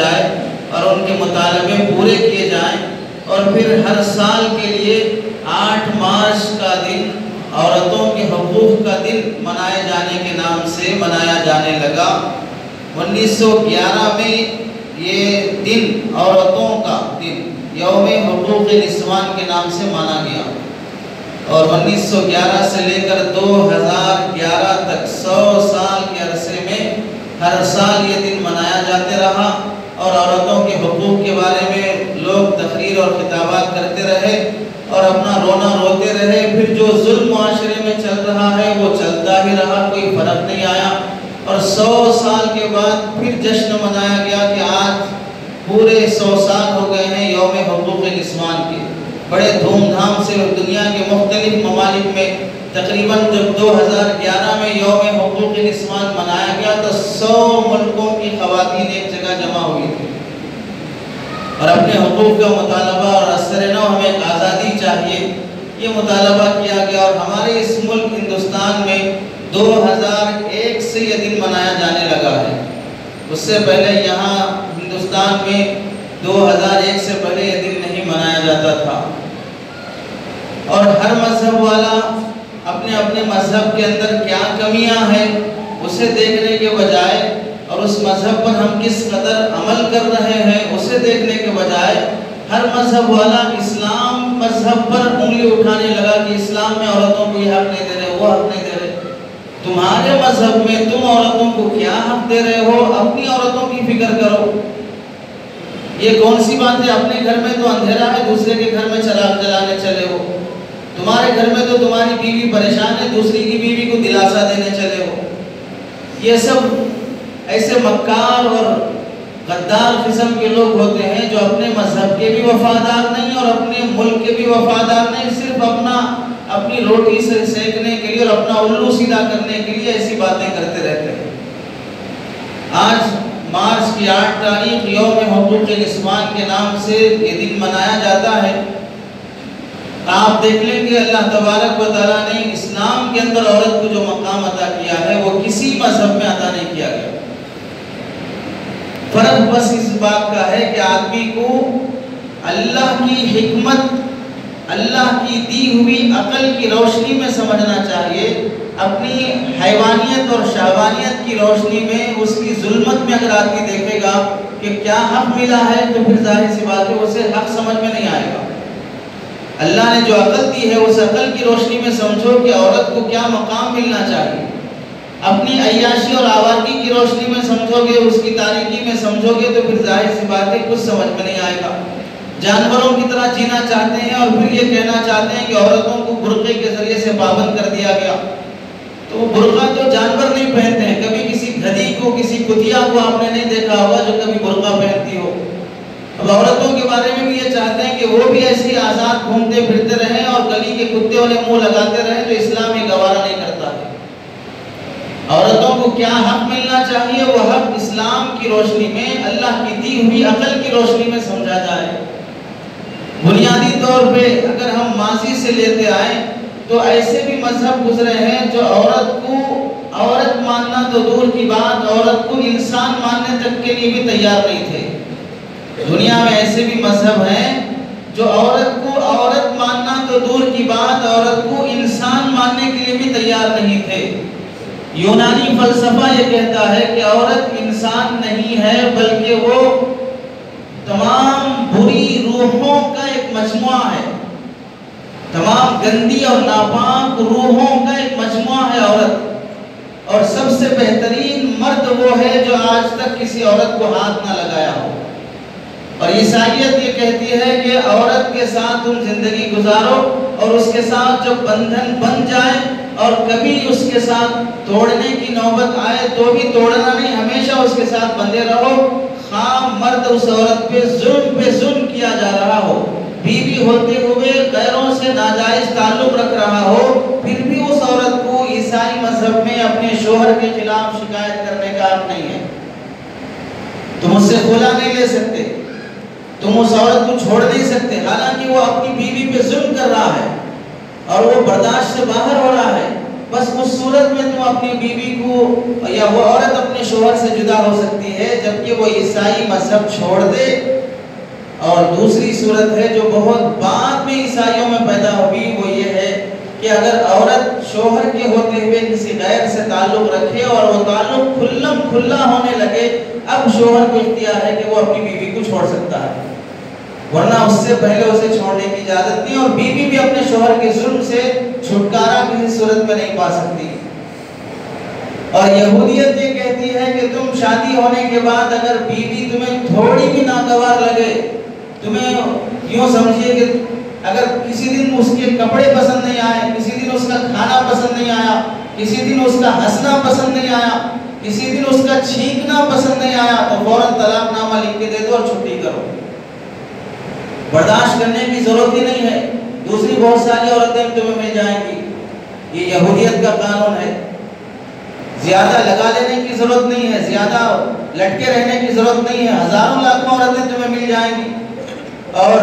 جائے اور ان کے مطالبے پورے کیے جائیں، اور پھر ہر سال کے لیے 8 مارچ کا دن عورتوں کے حقوق کا دن منائے جانے کے نام سے منایا جانے لگا۔ 1911 میں یہ دن عورتوں کا دن یوم حقوق نسوان کے نام سے مانا گیا، اور 1911 سے لے کر 2011 تک 100 سال کے عرصے میں ہر سال یہ دن منایا جاتے رہا، اور عورتوں کے حقوق کے بارے میں لوگ تقریر اور خطابات کرتے رہے اور اپنا رونا روتے رہے۔ پھر جو ظلم معاشرے میں چل رہا ہے وہ چلتا ہی رہا، کوئی فرق نہیں آیا، اور 100 سال کے بعد پھر جشن منایا گیا کہ آج پورے 100 سال ہو گئے ہیں یوم حقوق نسوان کے۔ بڑے دھوم دھام سے دنیا کے مختلف ممالک میں تقریباً جب 2011 میں یوم حقوق نسوان منایا گیا تو 100 ملکوں کی خواتین ایک جگہ جمع ہوئی تھی، اور اپنے حقوق کا مطالبہ اور اثر نو ہمیں ایک آزادی چاہیے، یہ مطالبہ کیا گیا۔ اور ہمارے اس ملک ہندوستان میں 2001 سے یہ دن منایا جانے لگا ہے۔ اس سے پہلے یہاں ہندوستان میں 2001 سے پہلے یہ دن نہیں منایا جاتا تھا، اور ہر مذہب والا اپنے اپنے مذہب کے اندر کیا کمیاں ہیں اسے دیکھنے کے بجائے، اور اس مذہب پر ہم کس قدر عمل کر رہے ہیں اسے دیکھنے کے بجائے، ہر مذہب والا اسلام مذہب پر انگلی اٹھانے لگا کہ اسلام میں عورتوں کو یہ حق نہیں دے رہے، وہ حق نہیں دے رہے۔ تمہارے مذہب میں تم عورتوں کو کیا حق دے رہے ہو؟ اپنی عورتوں کی فکر کرو۔ یہ کون سی بات ہے؟ اپنے گھر میں تو اندھیرا ہے، دوسرے کے گھر میں چراغ جلانے چلے ہو۔ تمہارے گھر میں تو تمہاری بیوی پریشان ہے، دوسری کی بیوی کو دلاسا دینے چلے ہو۔ یہ سب ایسے مکار اور غدار قسم کے لوگ ہوتے ہیں جو اپنے مذہب کے بھی وفادار نہیں اور اپنے ملک کے بھی وفادار نہیں، صرف اپنی روٹی سے سینکنے کے لیے اور اپنا الو سیدھا کرنے کے لیے ایسی باتیں کرتے رہتے ہیں۔ آج مارچ کی 8 تاریخ یوم حقوق نسوان کے نام سے یہ دن منایا جاتا ہے۔ آپ دیکھ لیں گے اللہ تبارک و تعالیٰ نے اسلام کے اندر عورت کو جو مقام عطا کیا ہے وہ کسی مذہب میں عطا نہیں کیا گیا۔ فرق بس اس بات کا ہے کہ آدمی کو اللہ کی حکمت، اللہ کی دی ہوئی عقل کی روشنی میں سمجھنا چاہیے۔ اپنی حیوانیت اور شہوانیت کی روشنی میں، اس کی ظلمت میں اگر آدمی دیکھے گا کہ کیا حق ملا ہے تو پھر ظاہر سی بات ہے اسے حق سمجھ میں نہیں آئے گا۔ اللہ نے جو عقل دی ہے اس عقل کی روشنی میں سمجھو کہ عورت کو کیا مقام ملنا چاہیے۔ اپنی عیاشی اور آوارگی کی روشنی میں سمجھو گے، اس کی تاریکی میں سمجھو گے تو پھر ظاہر سی بات ہے کچھ سمجھ میں نہیں آئے گا۔ جانوروں کی طرح جینا چاہتے ہیں اور پھر یہ کہنا چاہتے ہیں کہ عورتوں کو برقعے کے ذریعے سے پابند کر دیا گیا، تو وہ برقع تو جانور نہیں پہنتے ہیں۔ کبھی کسی گدھی کو، کسی کتیا کو آپ نے نہیں دیکھا ہوگا جو کبھی برقع پہنتی ہو۔ اب عورتوں کے بارے میں بھی یہ چاہتے ہیں کہ وہ بھی ایسی آزاد گھومتے پھرتے رہیں اور گلی کے کتے انہیں منہ لگاتے رہیں، تو اسلام یہ گوارا نہیں کرتا ہے۔ عورتوں کو کیا حق ملنا چاہیے وہ حق اسلام کی روشنی میں، اللہ کی دی ہوئی عقل کی روشنی میں سمجھا جائے۔ بنیادی طور پہ اگر ہم ماضی سے لیتے آئیں تو ایسے بھی مذہب گزرے ہیں جو عورت کو عورت ماننا تو دور کی بات، عورت کو انسان ماننے تک کے لیے بھی تیار نہیں تھے۔ دنیا میں ایسے بھی مذہب ہیں جو عورت کو عورت ماننا تو دور کی بات، عورت کو انسان ماننے کے لیے بھی تیار نہیں تھے۔ یونانی فلسفہ یہ کہتا ہے کہ عورت انسان نہیں ہے بلکہ وہ تمام بری روحوں کا ایک مجموعہ ہے، تمام گندی اور ناپاک روحوں کا ایک مجموعہ ہے عورت، اور سب سے بہترین مرد وہ ہے جو آج تک کسی عورت کو ہاتھ نہ لگایا ہو۔ اور عیسائیت یہ کہتی ہے کہ عورت کے ساتھ تم زندگی گزارو اور اس کے ساتھ جب بندھن بن جائے اور کبھی اس کے ساتھ توڑنے کی نوبت آئے تو بھی توڑنا نہیں، ہمیشہ اس کے ساتھ بندھے رہو، خواہ مرد اس عورت پہ ظلم کیا جا رہا ہو، بیوی ہوتے ہوئے غیروں سے ناجائز تعلق رکھ رہا ہو، پھر بھی اس عورت کو عیسائی مذہب میں اپنے شوہر کے خلاف شکایت کرنے کا حق نہیں ہے۔ تم اس سے کھولا نہیں لے سکتے، تم اس عورت کو چھوڑ نہیں سکتے، حالانکہ وہ اپنی بیوی پہ ظلم کر رہا ہے اور وہ برداشت سے باہر ہو رہا ہے، بس اس صورت میں تم اپنی بیوی کو یا وہ عورت اپنے شوہر سے جدا ہو سکتی ہے جبکہ وہ عیسائی مذہب چھوڑ دے. اور دوسری صورت ہے جو بہت بعد میں عیسائیوں میں پیدا ہوئی، وہ یہ ہے کہ اگر عورت شوہر کے ہوتے ہوئے کسی غیر سے تعلق رکھے اور وہ تعلق کھلم کھلا ہونے لگے، اب شوہر کو اختیار ہے کہ وہ اپنی بیوی کو چھوڑ سکتا ہے، ورنہ اس سے پہلے اسے چھوڑنے کی اجازت نہیں. اور بیوی بھی اپنے شوہر کے ظلم سے چھٹکارا کسی صورت میں نہیں پا سکتی. اور یہودیت یہ کہتی ہے کہ تم شادی ہونے کے بعد اگر بیوی تمہیں تھوڑی بھی ناگوار لگے، تمہیں یوں سمجھیے کہ اگر کسی دن اس کے کپڑے پسند نہیں آئے، کسی دن اس کا کھانا پسند نہیں آیا، کسی دن اس کا ہنسنا پسند نہیں آیا، کسی دن اس کا چھینکنا پسند نہیں آیا، تو فوراً طلاق نامہ لکھ کے دے دو اور چھٹی کرو. برداشت کرنے کی ضرورت ہی نہیں ہے. دوسری بہت ساری عورتیں تمہیں مل جائیں گی. یہ یہودیت کا قانون ہے. زیادہ لگا لینے کی ضرورت نہیں ہے، زیادہ لٹکے رہنے کی ضرورت نہیں ہے. ہزاروں لاکھوں عورتیں تمہیں مل جائیں گی. اور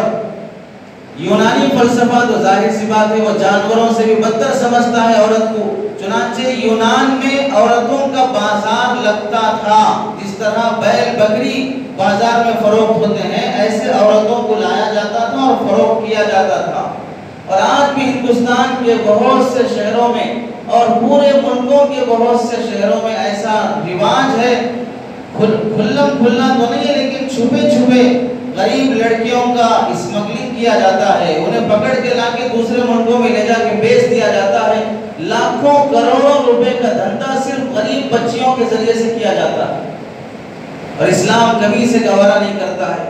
یونانی فلسفہ تو ظاہر سی بات ہے وہ جانوروں سے بھی بدتر سمجھتا ہے عورت کو. چنانچہ یونان میں عورتوں کا بازار لگتا تھا. جس طرح بیل بکری بازار میں فروخت ہوتے ہیں، ایسے عورتوں کو لایا جاتا تھا اور فروخت کیا جاتا تھا. اور آج بھی ہندوستان کے بہت سے شہروں میں اور پورے ملکوں کے بہت سے شہروں میں ایسا رواج ہے. کھلم کھلنا تو نہیں ہے لیکن چھپے چھپے غریب لڑکیوں کا اسمگلنگ کیا جاتا ہے. انہیں پکڑ کے لا کے دوسرے ملکوں میں لے جا کے بیچ دیا جاتا ہے. لاکھوں کروڑوں روپے کا دھندا صرف غریب بچیوں کے ذریعے سے کیا جاتا ہے. اور اسلام کبھی سے گوارا نہیں کرتا ہے.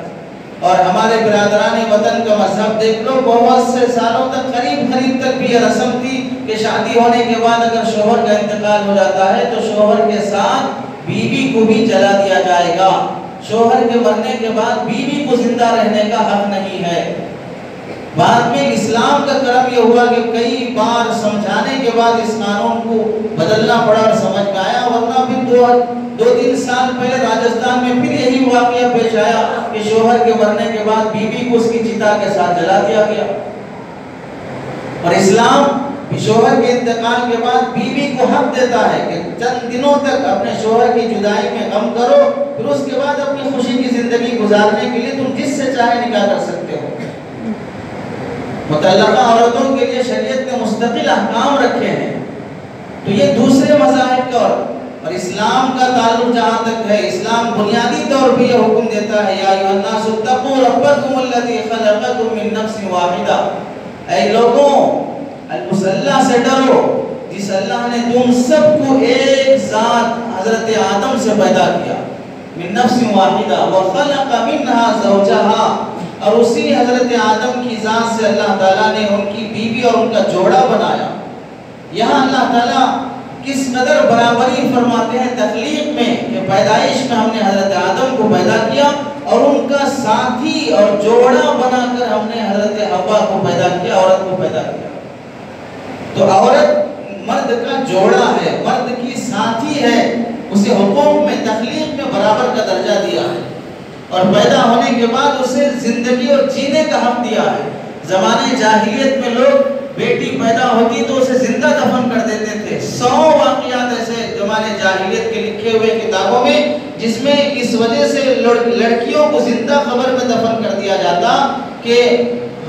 اور ہمارے برادران وطن کا مذہب دیکھ لو، بہت سے سالوں تک قریب تک بھی یہ رسم تھی کہ شادی ہونے کے بعد اگر شوہر کا انتقال ہو جاتا ہے تو شوہر کے ساتھ بیوی کو بھی جلا دیا جائے گا. شوہر کے مرنے کے بعد بیوی کو زندہ رہنے کا حق نہیں ہے. بعد میں اسلام کا کرم یہ ہوا کہ کئی بار سمجھانے کے بعد اس قانون کو بدلنا پڑا اور سمجھ میں آیا. ورنہ بھی دو تین سال پہلے راجستھان میں پھر یہی واقعہ پیش آیا کہ شوہر کے مرنے کے بعد بیوی کو اس کی چتا کے ساتھ جلا دیا گیا. اور اسلام شوہر کے انتقال کے بعد بیوی کو حق دیتا ہے کہ چند دنوں تک اپنے شوہر کی جدائی میں غم کرو، پھر اس کے بعد اپنی خوشی کی زندگی گزارنے کے لیے تم جس سے چاہے نکاح کر سکتے ہو. مطلقہ عورتوں کے لیے شریعت نے مستقل احکام رکھے ہیں. تو یہ دوسرے مذاہب کا اور اسلام کا تعلق جہاں تک ہے، اسلام بنیادی طور پہ یہ حکم دیتا ہے یا ایھا الناس اتقوا ربکم الذی خلقکم من نفس واحدہ، اے لوگوں المصلی سے ڈرو جس اللہ نے تم سب کو ایک ذات حضرت آدم سے پیدا کیا، من نفس واحدہ وخلق منها زوجها، اور اسی حضرت آدم کی ذات سے اللہ تعالیٰ نے ان کی بیوی اور ان کا جوڑا بنایا. یہاں اللہ تعالیٰ کس قدر برابری فرماتے ہیں تخلیق میں کہ پیدائش میں ہم نے حضرت آدم کو پیدا کیا اور ان کا ساتھی اور جوڑا بنا کر ہم نے حضرت حوا کو پیدا کیا، عورت کو پیدا کیا. تو عورت مرد کا جوڑا ہے، مرد کی ساتھی ہے. اسے حقوق میں تخلیق میں برابر کا درجہ دیا ہے اور پیدا ہونے کے بعد اسے زندگی اور جینے کا حق دیا ہے. زمانے جاہلیت میں لوگ بیٹی پیدا ہوتی تو اسے زندہ دفن کر دیتے تھے. 100 واقعات ایسے زمانے جاہلیت کے لکھے ہوئے کتابوں میں جس میں اس وجہ سے لڑکیوں کو زندہ قبر میں دفن کر دیا جاتا کہ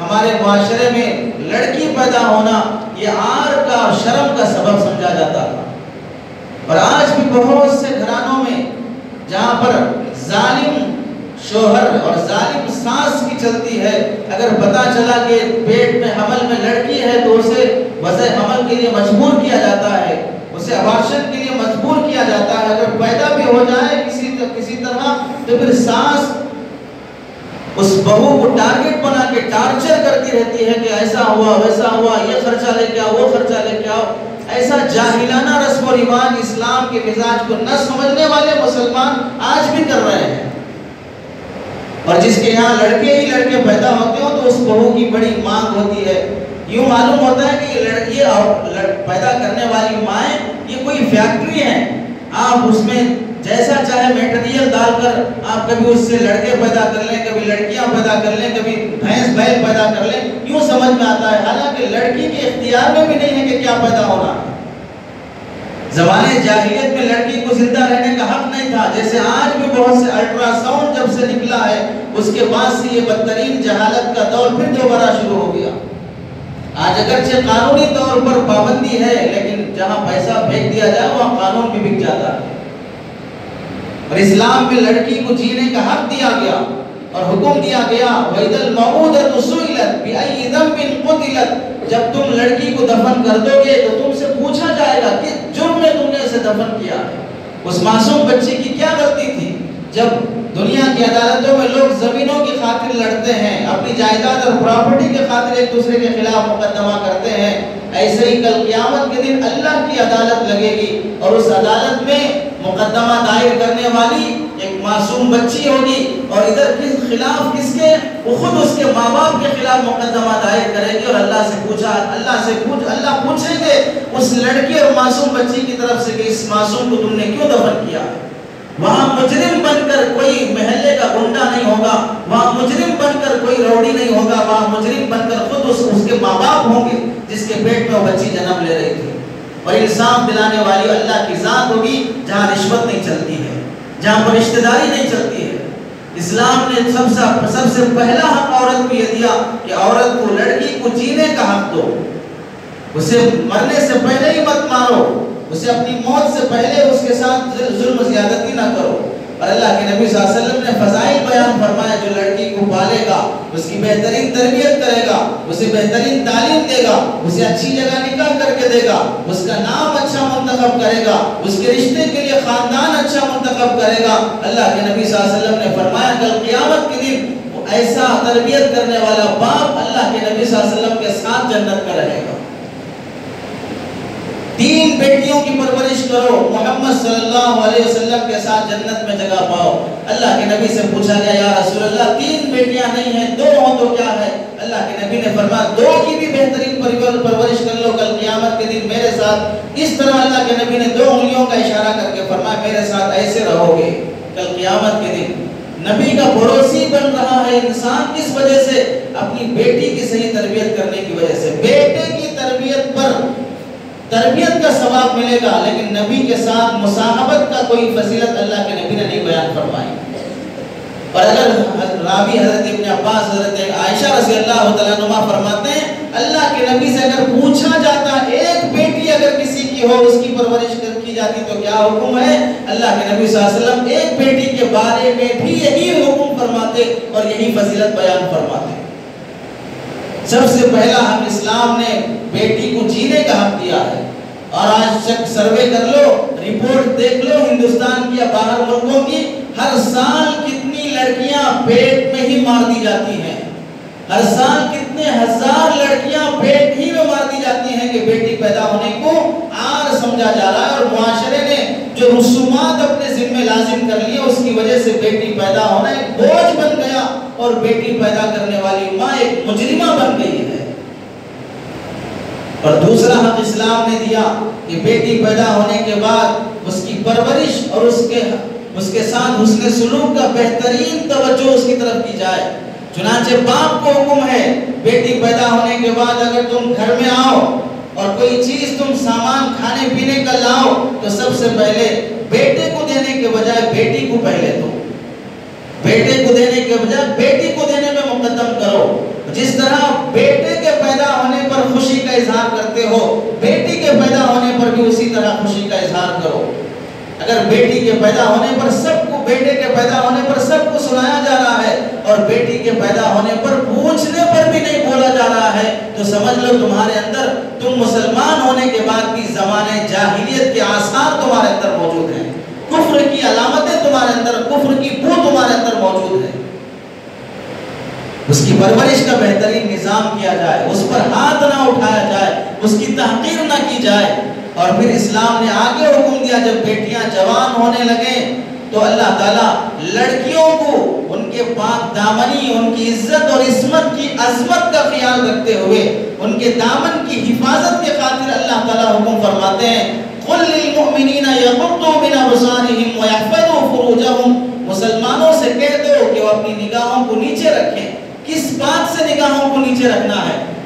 ہمارے معاشرے میں لڑکی پیدا ہونا یہ عار کا اور شرم کا سبب سمجھا جاتا تھا. اور آج بھی بہت سے گھرانوں میں جہاں پر ظالم شوہر اور ظالم ساس کی چلتی ہے، اگر پتا چلا کہ پیٹ میں حمل میں لڑکی ہے تو اسے وضع حمل کے لیے مجبور کیا جاتا ہے، اسے ابارشن کے لیے مجبور کیا جاتا ہے. اگر پیدا بھی ہو جائے کسی طرح تو پھر ساس اس بہو کو ٹارگٹ بنا کے ٹارچر کرتی رہتی ہے کہ ایسا ہوا ویسا ہوا، یہ خرچہ لے کے آؤ وہ خرچہ لے کے آؤ. ایسا جاہلانہ رسم و رواج اسلام کے مزاج کو نہ سمجھنے والے مسلمان آج بھی کر رہے ہیں. اور جس کے یہاں لڑکے ہی لڑکے پیدا ہوتے ہوں تو اس بہو کی بڑی مانگ ہوتی ہے. یوں معلوم ہوتا ہے کہ یہ پیدا کرنے والی مائیں یہ کوئی فیکٹری ہے. آپ اس میں جیسا چاہے میٹیریل ڈال کر آپ کبھی اس سے لڑکے پیدا کر لیں، کبھی لڑکیاں پیدا کر لیں، کبھی بھینس بیل پیدا کر لیں، یوں سمجھ میں آتا ہے. حالانکہ لڑکی کے اختیار میں بھی نہیں ہے کہ کیا پیدا ہونا ہے. زمانے جاہلیت میں لڑکی کو زندہ رہنے کا حق نہیں تھا، جیسے آج بھی بہت سے الٹرا ساؤنڈ جب سے نکلا ہے اس کے بعد سے یہ بدترین جہالت کا دور پھر دوبارہ شروع ہو گیا۔ آج اگرچہ قانونی طور پر پابندی ہے، لیکن جہاں پیسہ پھینک دیا جائے وہاں قانون بھی بک جاتا ہے۔ اور اسلام میں لڑکی کو جینے کا حق دیا گیا اور حکم دیا گیا وَإِذَا الْمَوْءُودَةُ سُئِلَتْ بِأَيِّ ذَنبٍ قُتِلَتْ، جب تم لڑکی کو دفن کر دو گے تو تم سے پوچھا جائے گا کہ جرم میں تم نے اسے دفن کیا ہے۔ اس معصوم بچی کی کیا غلطی تھی؟ جب دنیا کی عدالتوں میں لوگ زمینوں کی خاطر لڑتے ہیں، اپنی جائیداد اور پراپرٹی کے خاطر ایک دوسرے کے خلاف مقدمہ کرتے ہیں، ایسے ہی کل قیامت کے دن اللہ کی عدالت لگے گی اور اس عدالت میں مقدمہ دائر کرنے والی ایک معصوم بچی ہوگی، اور ادھر کس خلاف کس کے؟ وہ خود اس کے ماں باپ کے خلاف مقدمہ دائر کرے گی اور اللہ پوچھیں گے اس لڑکی اور معصوم بچی کی طرف سے کہ اس معصوم کو تم نے کیوں دفن کیا؟ وہاں مجرم بن کر کوئی محلے کا گنڈا نہیں ہوگا، وہاں مجرم بن کر کوئی روڑی نہیں ہوگا، وہاں مجرم بن کر خود اس کے ماں باپ ہوں گے جس کے پیٹ میں وہ بچی جنم لے رہی تھی۔ اور انصاف دلانے والی اللہ کی ذات ہوگی جہاں رشوت نہیں چلتی ہے، جہاں پر رشتہ داری نہیں چلتی ہے۔ اسلام نے سب سے پہلا حق عورت کو یہ دیا کہ عورت کو، لڑکی کو جینے کا حق دو، اسے مرنے سے پہلے ہی مت مارو، اسے اپنی موت سے پہلے اس کے ساتھ ظلم زیادتی نہ کرو۔ اور اللہ کے نبی صلی اللہ علیہ وسلم نے فضائل بیان فرمایا، جو لڑکی کو پالے گا، اس کی بہترین تربیت کرے گا، اسے بہترین تعلیم دے گا، اسے اچھی جگہ نکاح کر کے دے گا، اس کا نام اچھا منتخب کرے گا، اس کے رشتے کے لیے خاندان اچھا منتخب کرے گا۔ اللہ کے نبی صلی اللہ علیہ وسلم نے فرمایا کل قیامت کے دن وہ ایسا تربیت کرنے والا باپ اللہ کے نبی صلی اللہ علیہ وسلم کے ساتھ جنت میں رہے گا۔ 3 بیٹیوں کی پرورش کرو، محمد صلی اللہ علیہ وسلم کے ساتھ جنت میں جگہ پاؤ۔ اللہ کے نبی سے پوچھا گیا یا رسول اللہ 3 بیٹیاں نہیں ہیں، 2 ہوں تو کیا ہے؟ اللہ کے نبی نے فرمایا 2 کی بھی بہترین پرورش کر لو، کل قیامت کے دن میرے ساتھ اس طرح۔ اللہ کے نبی نے 2 انگلیوں کا اشارہ کر کے فرمایا میرے ساتھ ایسے رہو گے کل قیامت کے دن۔ نبی کا پڑوسی بن رہا ہے انسان کس وجہ سے؟ اپنی بیٹی کی صحیح تربیت کرنے کی وجہ سے۔ بیٹے کی تربیت پر تربیت کا ثواب ملے گا، لیکن نبی کے ساتھ مصاحبت کا کوئی فضیلت اللہ کے نبی نے نہیں بیان فرمائی۔ اور اگر راوی حضرت ابن عباس، حضرت عائشہ رضی اللہ تعالیٰ عنہ فرماتے ہیں اللہ کے نبی سے اگر پوچھا جاتا ایک بیٹی اگر کسی کی ہو اس کی پرورش کی جاتی تو کیا حکم ہے؟ اللہ کے نبی صلی اللہ علیہ وسلم ایک بیٹی کے بارے میں بھی یہی حکم فرماتے اور یہی فضیلت بیان فرماتے۔ سب سے پہلا حق اسلام نے بیٹی کو جینے کا حق دیا ہے۔ اور آج سروے کر لو، رپورٹ دیکھ لو ہندوستان کی یا باہر ملکوں کی، ہر سال کتنی لڑکیاں پیٹ میں ہی مار دی جاتی ہیں، ہر سال کتنے ہزار لڑکیاں پیٹ ہی میں مار دی جاتی ہیں کہ بیٹی پیدا ہونے کو عار سمجھا جا رہا ہے۔ اور معاشرے نے جو رسومات اپنے ذمہ لازم کر لیے اس کی وجہ سے بیٹی پیدا ہونا ایک بوجھ بن گیا اور بیٹی پیدا کرنے والی ماں ایک مجرمہ بن گئی ہے۔ اور دوسرا حق اسلام نے دیا کہ بیٹی پیدا ہونے کے بعد اس کی پرورش اور اس کے ساتھ حسن سلوک کا بہترین توجہ اس کی طرف کی جائے۔ چنانچہ باپ کو حکم ہے بیٹی پیدا ہونے کے بعد اگر تم گھر میں آؤ اور کوئی چیز تم سامان کھانے پینے کا لاؤ تو سب سے پہلے بیٹے کو دینے کے بجائے بیٹی کو پہلے دو، بیٹے کو دینے کے بجائے بیٹی کو دینے میں مقدم کرو۔ جس طرح بیٹے کے پیدا ہونے پر خوشی کا اظہار کرتے ہو، بیٹی کے پیدا ہونے پر بھی اسی طرح خوشی کا اظہار کرو۔ اگر بیٹی کے پیدا ہونے پر سب کو، بیٹے کے پیدا ہونے پر سب کو سنایا جا رہا ہے اور بیٹی کے پیدا ہونے پر پوچھنے پر بھی نہیں بولا جا رہا ہے تو سمجھ لو تمہارے اندر، تم مسلمان ہونے کے بعد بھی زمانے جاہلیت کے آثار تمہارے اندر موجود ہیں، کفر کی علامتیں تمہارے اندر، کفر کی بو تمہارے اندر موجود ہے۔ اس کی پرورش کا بہترین نظام کیا جائے، اس پر ہاتھ نہ اٹھایا جائے، اس کی تحقیر نہ کی جائے۔ اور پھر اسلام نے آگے حکم دیا جب بیٹیاں جوان ہونے لگیں تو اللہ تعالیٰ لڑکیوں کو ان کے پاک دامنی، ان کی عزت اور عصمت کی عظمت کا خیال رکھتے ہوئے ان کے دامن کی حفاظت کے خاطر اللہ تعالیٰ حکم فرماتے ہیں قُلْ لِلْمُؤْمِنِينَ يَغُضُّوا مِنْ أَبْصَارِهِمْ وَيَحْفَظُوا فُرُوجَهُمْ، مسلمانوں سے کہہ دو کہ وہ اپنی نگاہوں کو نیچے رکھیں۔ کس بات سے نگاہوں کو نیچے رکھنا ہے؟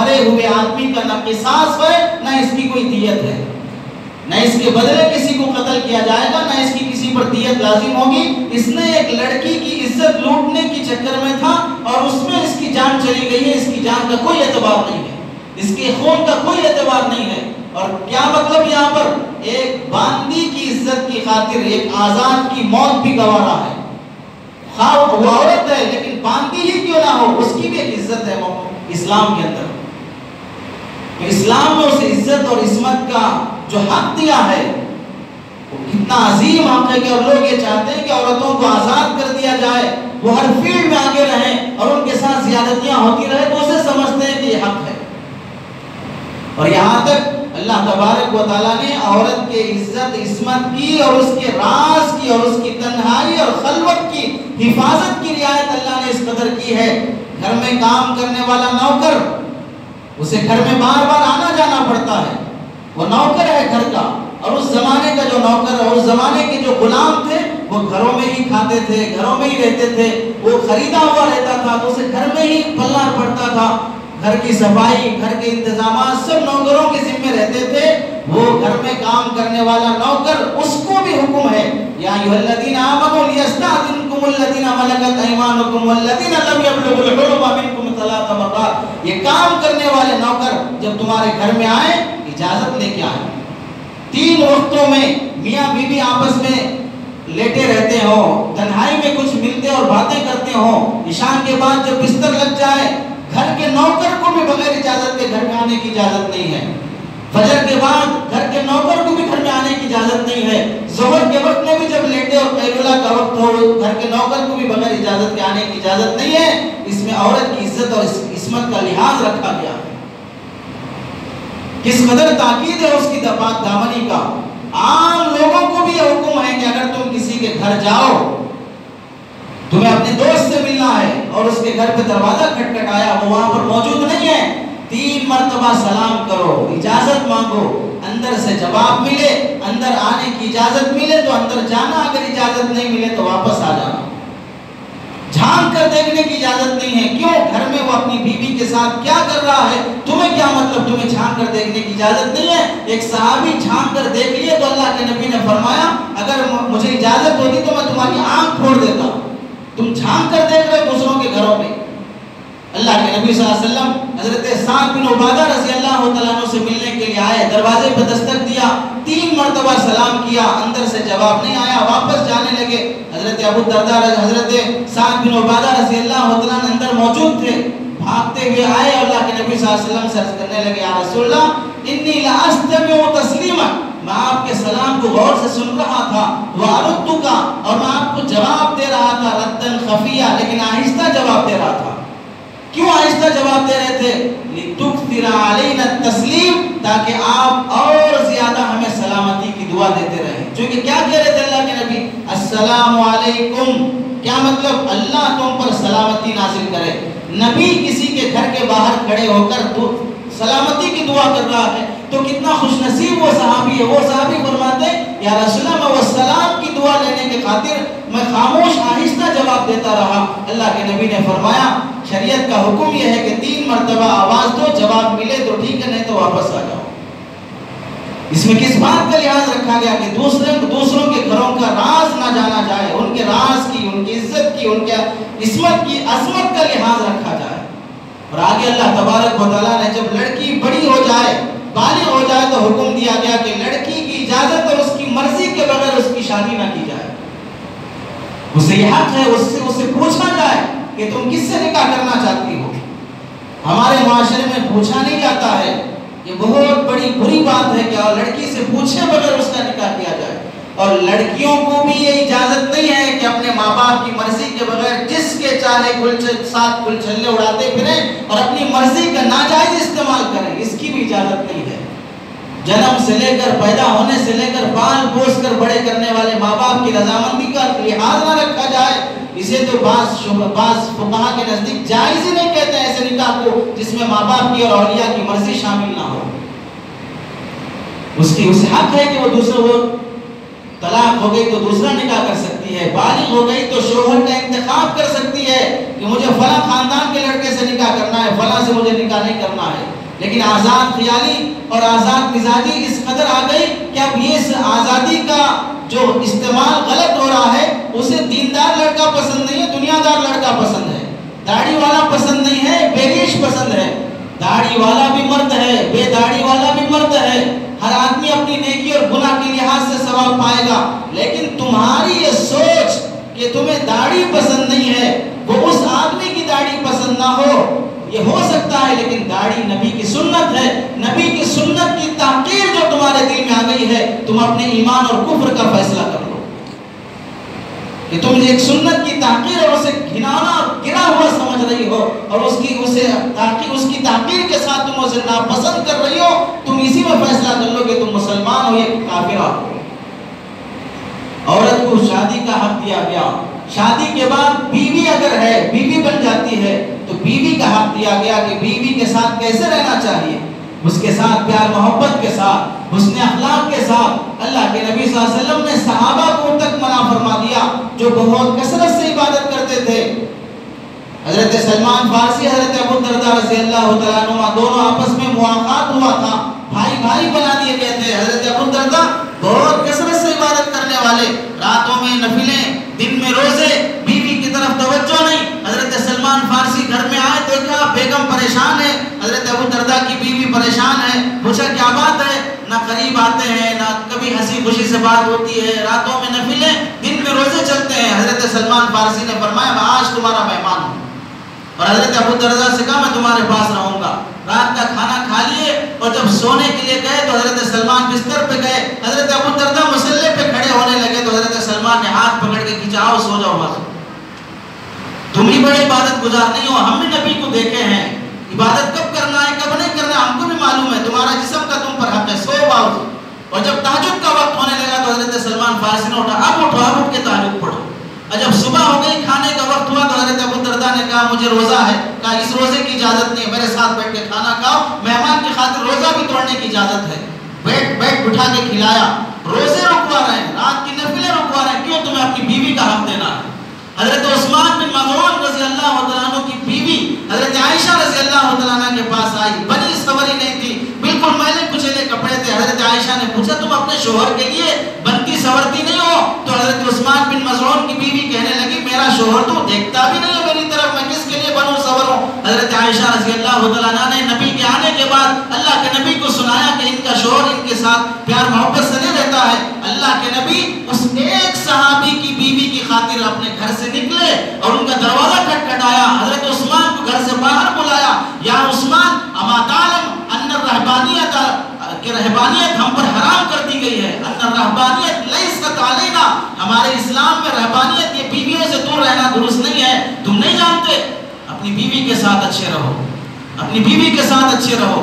مرے ہوئے آدمی کا نہ قصاص ہے نہ اس کی کوئی دیت ہے، نہ اس کے بدلے کسی کو قتل کیا جائے گا، نہ اس کی کسی پر دیت لازم ہوگی۔ اس نے ایک لڑکی کی عزت لوٹنے کی چکر میں تھا اور اس میں اس کی جان چلی گئی ہے، اس کی جان کا کوئی اعتبار نہیں ہے، اس کے خون کا کوئی اعتبار نہیں ہے۔ اور کیا مطلب یہاں پر ایک باندی کی عزت کی خاطر ایک آزاد کی موت بھی گوارا ہے، خواہ وہ عورت ہے لیکن باندی ہی کیوں نہ ہو، اس کی بھی ایک عزت ہے اسلام کے اندر۔ اسلام نے اسے عزت اور عصمت کا جو حق دیا ہے وہ کتنا عظیم حق ہے کہ اور لوگ یہ چاہتے ہیں کہ عورتوں کو آزاد کر دیا جائے، وہ ہر فیلڈ میں آگے رہیں اور ان کے ساتھ زیادتیاں ہوتی رہے، تو اسے سمجھتے ہیں کہ یہ حق ہے۔ اور یہاں تک اللہ تبارک و تعالیٰ نے عورت کے عزت عصمت کی اور اس کے راز کی اور اس کی تنہائی اور خلوت کی حفاظت کی رعایت اللہ نے اس قدر کی ہے۔ گھر میں کام کرنے والا نوکر، اسے گھر میں بار بار آنا جانا پڑتا ہے، وہ نوکر ہے گھر کا، اور اس زمانے کا جو نوکر اور اس زمانے کے جو غلام تھے وہ گھروں میں ہی کھاتے تھے، گھروں میں ہی رہتے تھے، وہ خریدا ہوا رہتا تھا تو اسے گھر میں ہی پلنا پڑتا تھا۔ گھر کی صفائی، گھر کے انتظامات سب نوکروں کے ذمہ رہتے تھے۔ وہ گھر میں کام کرنے والا نوکر، اس کو بھی حکم ہے یا ایھا الذین آمنوا لیستأذنکم الذین ملکت ایمانکم والذین لم یبلغوا الحلم منکم ثلاث مرات۔ یہ کام کرنے والے نوکر جب تمہارے گھر میں آئے اجازت لے کے آئے۔ 3 وقتوں میں میاں بیوی آپس میں لیٹے رہتے ہوں، تنہائی میں کچھ ملتے اور باتیں کرتے ہوں، عشاء کے بعد جب بستر لگ جائے، گھر کے نوکر کو بھی بغیر اجازت کے گھر میں آنے کی اجازت نہیں ہے۔ فجر کے بعد گھر کے نوکر کو بھی گھر میں آنے کی اجازت نہیں ہے۔ ظہر کے وقت میں بھی جب لیٹے اور قیلولہ کا وقت ہو، گھر کے نوکر کو بھی بغیر اجازت کے آنے کی اجازت نہیں ہے۔ اس میں عورت کی عزت اور عصمت کا لحاظ رکھا گیا ہے۔ کس قدر تاکید ہے اس کی دامنی کا۔ عام لوگوں کو بھی یہ حکم ہے کہ اگر تم کسی کے گھر جاؤ، تمہیں اپنے دوست سے ملنا ہے اور اس کے گھر پہ دروازہ کھٹکھٹایا، وہ وہاں پر موجود نہیں ہے، 3 مرتبہ سلام کرو، اجازت مانگو، اندر سے جواب ملے، اندر آنے کی اجازت ملے تو اندر جانا، اگر اجازت نہیں ملے تو واپس آ جانا۔ جھانک کر دیکھنے کی اجازت نہیں ہے۔ کیوں؟ گھر میں وہ اپنی بیوی کے ساتھ کیا کر رہا ہے، تمہیں کیا مطلب؟ تمہیں جھانک کر دیکھنے کی اجازت نہیں ہے۔ ایک صحابی جھانک کر دیکھ لیے تو اللہ کے نبی نے فرمایا اگر مجھے اجازت ہوتی تو میں تمہاری آنکھ پھوڑ دیتا۔ تم جھانک کر دیکھ رہے دوسروں کے گھروں میں۔ اللہ کے نبی صلی اللہ علیہ وسلم حضرت سعد بن عبادہ رضی اللہ تعالیٰ عنہ سے ملنے کے لیے آئے، دروازے پہ دستک دیا، 3 مرتبہ سلام کیا، اندر سے جواب نہیں آیا، واپس جانے لگے۔ حضرت ابو الدرداء حضرت سعد بن عبادہ رضی اللہ تعالیٰ عنہ اندر موجود تھے، بھاگتے ہوئے آئے اور اللہ کے نبی صلی اللہ علیہ وسلم سے عرض کرنے لگے یا رسول اللہ انی لاستمع تسلیما، میں آپ کے سلام کو غور سے سن رہا تھا، وَأَرُدُّكَ، اور میں آپ کو جواب دے رہا تھا، رَدًّا خَفِيًّا، لیکن آہستہ جواب دے رہا تھا۔ کیوں آہستہ جواب دے رہے تھے؟ لِتُكْثِرَ عَلَيْنَا التَّسْلِيمَ، تاکہ آپ اور زیادہ ہمیں سلامتی کی دعا دیتے رہیں۔ چونکہ کیا کہہ رہے تھے اللہ کے نبی؟ السلام علیکم، کیا مطلب؟ اللہ تم پر سلامتی نازل کرے۔ نبی کسی کے گھر کے باہر کھڑے ہو کر سلامتی کی دعا کر رہا ہے تو کتنا خوش نصیب وہ صحابی ہے۔ وہ صحابی فرماتے ہیں یا رسول اللہ میں وہ سلام کی دعا لینے کے خاطر میں خاموش آہستہ جواب دیتا رہا۔ اللہ کے نبی نے فرمایا شریعت کا حکم یہ ہے کہ 3 مرتبہ آواز دو، جواب ملے تو ٹھیک ہے، نہیں تو واپس آ جاؤ۔ اس میں کس بات کا لحاظ رکھا گیا کہ دوسروں کے گھروں کا راز نہ جانا جائے، ان کے راز کی، ان کی عزت کی، ان کے عصمت کی، عظمت کا لحاظ رکھا جائے۔ اور آگے اللہ تبارک و تعالیٰ نے جب لڑکی بڑی ہو جائے، بالغ ہو جائے تو حکم دیا گیا کہ لڑکی کی اجازت اور اس کی مرضی کے بغیر اس کی شادی نہ کی جائے۔ اسے یہ حق ہے اسے پوچھا جائے کہ تم کس سے نکاح کرنا چاہتی ہو۔ ہمارے معاشرے میں پوچھا نہیں جاتا ہے، یہ بہت بڑی بری بات ہے کہ لڑکی سے پوچھے بغیر اس کا نکاح کیا جائے۔ اور لڑکیوں کو بھی یہ اجازت نہیں ہے کہ اپنے ماں باپ کی مرضی کے بغیر جس کے چاہے ساتھ گلچھلے اڑاتے پھریں اور اپنی مرضی کا ناجائز استعمال کریں، اس کی بھی اجازت نہیں ہے۔ جنم سے لے کر، پیدا ہونے سے لے کر، پال پوس کر بڑے کرنے والے ماں باپ کی رضامندی کا لحاظ نہ رکھا جائے، اسے تو بعض فقہا کے نزدیک جائز ہی نہیں کہتے ہیں ایسے نکاح کو جس میں ماں باپ کی اور اولیاء کی مرضی شامل نہ ہو۔ اس کی حق ہے کہ وہ طلاق ہو گئی تو دوسرا نکاح کر سکتی سکتی ہے، بالغ ہو گئی تو شوہر کا انتخاب کر سکتی ہے کہ مجھے فلاں خاندان کے لڑکے سے نکاح کرنا ہے، فلاں سے مجھے نکاح نہیں کرنا ہے۔ لیکن آزاد خیالی اور آزاد مزاجی اس قدر آ گئی کہ اب یہ آزادی کا جو استعمال غلط ہو رہا ہے، اسے دیندار لڑکا پسند نہیں ہے، دنیا دار لڑکا پسند ہے، داڑھی والا پسند نہیں ہے، بے ریش پسند ہے۔ داڑھی والا بھی مرد ہے، بے داڑھی والا بھی مرد ہے، ہر آدمی اپنی نیکی اور گناہ کے لحاظ سے ثواب پائے گا۔ لیکن تمہاری یہ سوچ کہ تمہیں داڑھی پسند نہیں ہے، وہ اس آدمی کی داڑھی پسند نہ ہو، یہ ہو سکتا ہے، لیکن داڑھی نبی کی سنت ہے۔ نبی کی سنت کی تحقیر جو تمہارے دل میں آ گئی ہے، تم اپنے ایمان اور کفر کا فیصلہ کر لو کہ تم ایک سنت کی تحقیر اور اسے گھنانا اور گرا ہوا سمجھ رہی ہو، اور اس کی تحقیر کے ساتھ تم اسے ناپسند کر رہی ہو، تم اسی میں فیصلہ کر لو کہ تم مسلمان ہو یا کافر ہو۔ عورت کو شادی کا حق دیا گیا، شادی کے بعد بیوی اگر ہے، بیوی بن جاتی ہے تو بیوی کا حق دیا گیا کہ بیوی کے ساتھ کیسے رہنا چاہیے، اس کے ساتھ پیار محبت کے ساتھ، حسن اخلاق کے ساتھ۔ اللہ کے نبی صلی اللہ علیہ وسلم نے صحابہ کو تک منع فرما دیا جو بہت کثرت سے عبادت کرتے تھے۔ حضرت سلمان فارسی، حضرت ابو الدرداء رضی اللہ تعالیٰ عنہ، دونوں آپس میں مواخات ہوا تھا، بھائی بھائی بنا دیے گئے تھے۔ حضرت ابو الدرداء بہت کثرت سے عبادت کرنے والے، راتوں میں نفلیں، دن میں روزے، بیوی کی طرف توجہ نہیں۔ حضرت سلمان فارسی گھر میں آئے، دیکھا بیگم پریشان ہے، حضرت ابو الدرداء کی بیوی پریشان ہے، پوچھا کیا بات ہے؟ نہ قریب آتے ہیں، نہ کبھی ہنسی خوشی سے بات ہوتی ہے، راتوں میں نفلیں، دن میں روزے چلتے ہیں۔ حضرت سلمان فارسی نے فرمایا میں آج تمہارا مہمان ہوں، اور حضرت ابو الدرداء سے کہا میں تمہارے پاس رہوں گا۔ رات کا کھانا کھا لیے اور جب سونے کے لیے گئے تو حضرت سلمان بستر پہ گئے، حضرت ابو الدرداء مصلے پہ کھڑے ہونے لگے تو حضرت سلمان نے ہاتھ پکڑ کے کھینچا، آؤ سو جاؤ بس، تم ہی بڑے عبادت گزار نہیں ہو، ہم نے نبی کو دیکھے ہیں، عبادت کب کرنا ہے کب نہیں کرنا ہم کو بھی معلوم ہے، تمہارا جسم کا تم پر حق ہے، سو باؤ۔ اور جب تہجد کا وقت ہونے لگا تو حضرت سلمان فارسی نے اٹھا، اب اٹھو، اب اٹھ کے تہجد پڑھو۔ اور جب صبح ہو گئی، کھانے کا وقت ہوا تو حضرت ابو الدرداء نے کہا مجھے روزہ ہے، کہا اس روزے کی اجازت نہیں ہے، میرے ساتھ بیٹھ کے کھانا کھاؤ، مہمان کی خاطر روزہ بھی توڑنے کی اجازت ہے۔ بیٹھ بٹھا کے کھلایا، روزے رکوا رہے ہیں، رات کی نفلیں رکوا رہے ہیں، کیوں؟ تمہیں اپنی بیوی کا حق دینا ہے۔ حضرت عثمان بن مظعون رضی اللہ تعالیٰ عنہ کی بیوی حضرت عائشہ رضی اللہ تعالیٰ عنہ کے پاس آئی، بنی سوری نہیں تھی، بالکل میلے کچیلے کپڑے تھے۔ حضرت عائشہ نے پوچھا تم اپنے شوہر کے لیے بنتی سورتی نہیں ہو؟ تو حضرت عثمان بن مظعون کی بیوی کہنے لگی میرا شوہر تو دیکھتا بھی نہیں ہے میری طرف، میں کس کے لیے بنوں سوروں؟ حضرت عائشہ رضی اللہ تعالیٰ عنہ نے نبی کے آنے کے بعد اللہ کے نبی کو سنایا کہ ان کا شوہر ان کے ساتھ پیار محبت سے نہیں رہتا ہے۔ اللہ کے نبی اس ایک صحابی کی بیوی کی خاطر اپنے گھر سے نکلے اور ان کا دروازہ کھٹکھٹایا، حضرت عثمان کو گھر سے باہر بلایا، یا عثمان اما تعلم ان الرہبانیت کہ رہبانیت ہم پر حرام کر دی گئی ہے، ان الرہبانیت لیست علینا، ہمارے اسلام میں رہبانیت یہ بیویوں سے دور رہنا درست نہیں ہے، تم نہیں جانتے؟ اپنی بیوی کے ساتھ اچھے رہو، اپنی بیوی کے ساتھ اچھے رہو۔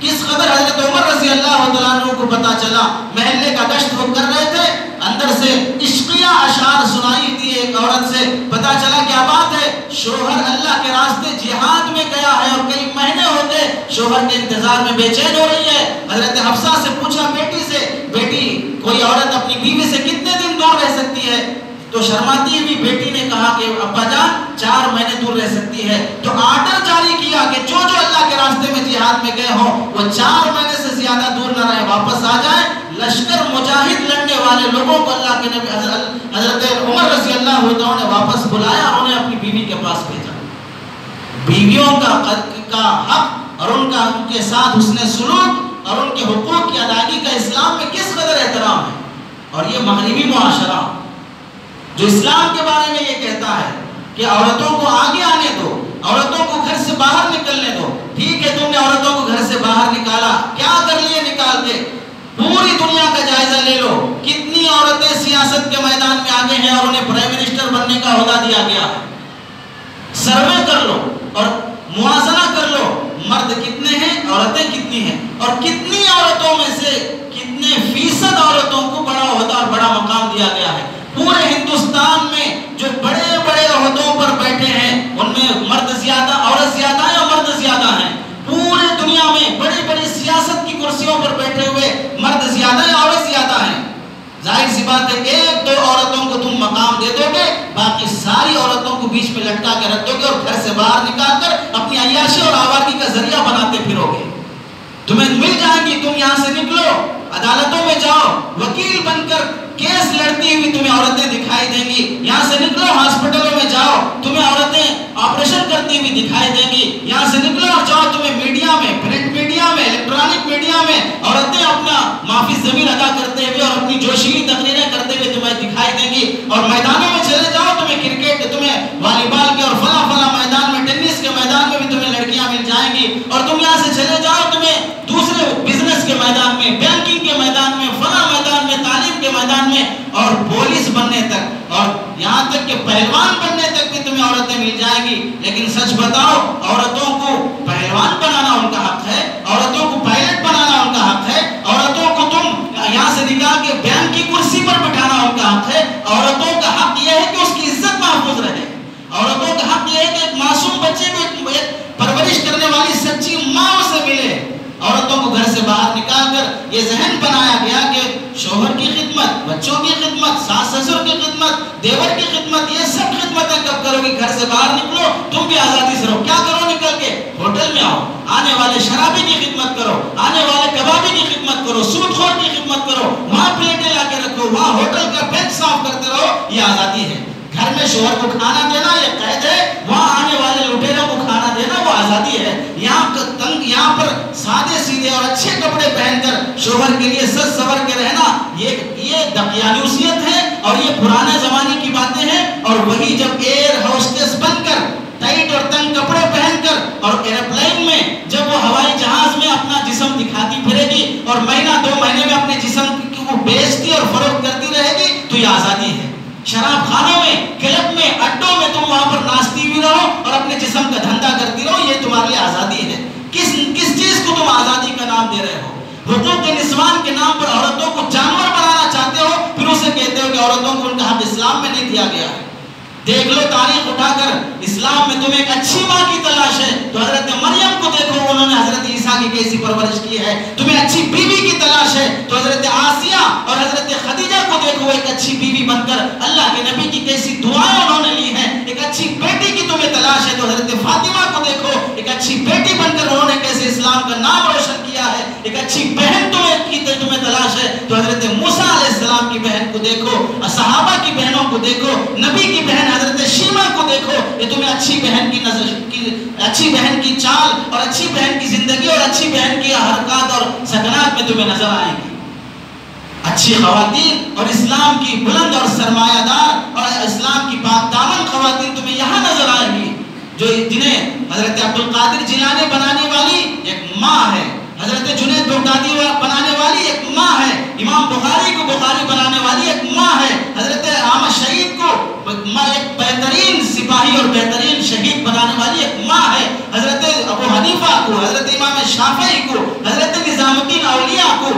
کس قدر حضرت عمر رضی اللہ تعالیٰ عنہ کو پتا چلا، محلے کا گشت وہ کر رہے تھے، اندر سے عشقیہ اشعار سنائی دی ایک عورت سے، پتا چلا کیا بات ہے، شوہر اللہ کے راستے جہاد میں گیا ہے اور کئی مہینے ہو گئے شوہر کے انتظار میں بے چین ہو رہی ہے۔ حضرت حفصہ سے پوچھا بیٹی سے، بیٹی کوئی عورت اپنی بیوی سے کتنے دن دور رہ سکتی ہے؟ تو شرماتی ہوئی بیٹی نے کہا کہ ابا جان 4 مہینے دور رہ سکتی ہے۔ تو آرڈر جاری کیا کہ جو اللہ کے راستے میں جہاد میں گئے ہوں وہ 4 مہینے سے زیادہ دور نہ رہے، واپس آ جائیں۔ لشکر مجاہد لڑنے والے لوگوں کو اللہ کے نبی حضرت عمر رضی اللہ عنہ نے واپس بلایا اور انہیں اپنی بیوی کے پاس بھیجا۔ بیویوں کا حق اور ان کے ساتھ حسن سلوک اور ان کے حقوق کی ادائیگی کا اسلام میں کس قدر احترام ہے، اور یہ مغربی معاشرہ جو اسلام کے بارے میں یہ کہتا ہے کہ عورتوں کو آگے آنے دو، عورتوں کو گھر سے باہر نکلنے دو۔ ٹھیک ہے تم نے عورتوں کو گھر سے باہر نکالا، کیا کر لیے نکال کے؟ پوری دنیا کا جائزہ لے لو، کتنی عورتیں سیاست کے میدان میں آگے ہیں اور انہیں پرائم منسٹر بننے کا عہدہ دیا گیا ہے۔ سروے کر لو اور موازنہ کر لو، مرد کتنے ہیں عورتیں کتنی ہیں، اور کتنی عورتوں میں سے کتنے فیصد عورتوں کو بڑا عہدہ اور بڑا مقام دیا گیا ہے۔ پورے ہندوستان میں جو بڑے بڑے عہدوں پر بیٹھے ہیں ان میں مرد زیادہ، عورت زیادہ ہے اور مرد زیادہ ہیں۔ پورے دنیا میں بڑی بڑی سیاست کی کرسیوں پر بیٹھے ہوئے مرد زیادہ ہیں عورت زیادہ ہیں۔ ظاہر سی بات ہے ایک دو عورتوں کو تم مقام دے دو گے، باقی ساری عورتوں کو بیچ میں لٹکا کے رکھ دو گے اور گھر سے باہر نکال کر اپنی عیاشی اور آوارگی کا ذریعہ بناتے پھرو گے. تمہیں مل جائیں گی، تم یہاں سے نکلو، عدالتوں میں جاؤ، وکیل بن کر کیس لڑتی ہوئی تمہیں عورتیں دکھائی دیں گی. یہاں سے نکلو، ہاسپٹلوں میں جاؤ، تمہیں عورتیں آپریشن کرتی ہوئی دکھائی دیں گی. یہاں سے نکلو اور جاؤ، تمہیں میڈیا میں، پرنٹ میڈیا میں، الیکٹرانک میڈیا میں عورتیں اپنا معافی ضمیر ادا کرتے ہوئے اور اپنی جوشیلی تقریریں کرتے ہوئے تمہیں دکھائی دیں گی. اور میدانوں میں چلے جاؤ، تمہیں کرکٹ، تمہیں والی بال کے اور فلاں فلاں میدان میں، ٹینس کے میدان میں بھی تمہیں لڑکیاں مل جائیں گی. اور تم یہاں سے چلے جاؤ، تمہیں دوسرے بزنس کے میدان میں، بینکنگ کے میدان میں، فلاں میدان میں، تعلیم کے میدان میں اور پولیس بننے تک اور یہاں تک کہ پہلوان بننے تک بھی تمہیں عورتیں مل جائیں گی. لیکن سچ بتاؤ، عورتوں کو پہلوان بنانا ان کا حق ہے، عورتوں کو پائلٹ بنانا ان کا حق ہے، عورتوں کو تم یہاں سے نکال کے بینک کی کرسی پر بٹھانا ان کا حق ہے. عورتوں کا حق یہ ہے کہ اس کی عزت محفوظ رہے. عورتوں کا حق یہ ہے کہ ایک معصوم بچے کو ایک پرورش کرنے والی سچی ماں اسے ملے. عورتوں کو گھر سے باہر نکال کر یہ ذہن بنایا گیا کہ شوہر کی خدمت، بچوں کی خدمت، ساس سسر کی خدمت، دیور کی خدمت، یہ سب خدمتیں کب کرو گی؟ گھر سے باہر نکلو، تم بھی آزادی سے رہو. کیا کرو نکل کے؟ ہوٹل میں آؤ، آنے والے شرابی کی خدمت کرو، آنے والے کبابی کی خدمت کرو، سود خور کی خدمت کرو، وہاں پلیٹیں لا کے رکھو، وہاں ہوٹل کا بینچ صاف کرتے رہو. یہ آزادی ہے. گھر میں شوہر کو کھانا دینا یہ قید ہے، وہاں آنے والے لٹیروں کو کھانا دینا وہ آزادی ہے. یہاں پر سادے سیدھے اور اچھے کپڑے پہن کر شوہر کے لیے سج سور کے رہنا یہ دقیانوسیت ہے اور یہ پرانے زمانے کی باتیں ہیں. اور وہی جب ایئر ہوسٹس بن کر ٹائٹ اور تنگ کپڑے پہن کر اور ایروپلین میں جب وہ ہوائی جہاز میں اپنا جسم دکھاتی پھرے گی اور مہینہ 2 مہینے میں اپنے جسم کو بیچتی اور فروخت کرتی رہے گی تو یہ آزادی ہے. شراب خانوں میں، کلب میں، اڈوں میں تم وہاں پر ناچتی بھی رہو اور اپنے جسم کا دھندا کرتی رہو، یہ تمہارے لیے آزادی ہے. کس چیز کو تم آزادی کا نام دے رہے ہو؟ حقوق نسوان کے نام پر عورتوں کو جانور بنانا چاہتے ہو، پھر اسے کہتے ہو کہ عورتوں کو ان کا حق اسلام میں نہیں دیا گیا ہے. دیکھ لو تاریخ اٹھا کر، اسلام میں تمہیں ایک اچھی ماں کی تلاش ہے تو حضرت مریم کو دیکھو، انہوں نے حضرت عیسیٰ کی کیسی پرورش کی ہے. تمہیں اچھی بیوی کی تلاش ہے تو حضرت آسیہ اور حضرت خدیجہ کو دیکھو، ایک اچھی بیوی بن کر اللہ کے نبی کی کیسی دعائیں انہوں نے لی ہیں. ایک اچھی بیٹی کی تمہیں تلاش ہے تو حضرت فاطمہ کو دیکھو، ایک اچھی بیٹی بن کر انہوں نے کیسے اسلام کا نام روشن کیا ہے. ایک اچھی بہن تمہیں تلاش ہے تو حضرت موسیٰ علیہ السلام کی بہن کو دیکھو، صحابہ کی بہنوں کو دیکھو، نبی کی بہن حضرت شیمہ کو دیکھو. یہ تمہیں اچھی بہن کی نظر اچھی بہن کی چال اور اچھی بہن کی زندگی اور اچھی بہن کی حرکات اور سکنات میں تمہیں نظر آئیں گی. اچھی خواتین اور اسلام کی بلند اور سرمایہ دار اور اسلام کی پاک دامن خواتین تمہیں یہاں نظر آئیں گی، جنہیں حضرت عبد القادر جیلانی بنانے والی ایک ماں ہے، حضرت جنید بغدادی بنانے والی ایک ماں ہے، امام بخاری کو بخاری بنانے والی ایک ماں ہے، حضرت احمد شہید کو ایک بہترین سپاہی اور بہترین شہید بنانے والی ایک ماں ہے، حضرت ابو حنیفہ کو، حضرت امام شافعی کو، حضرت نظام الدین اولیاء کو،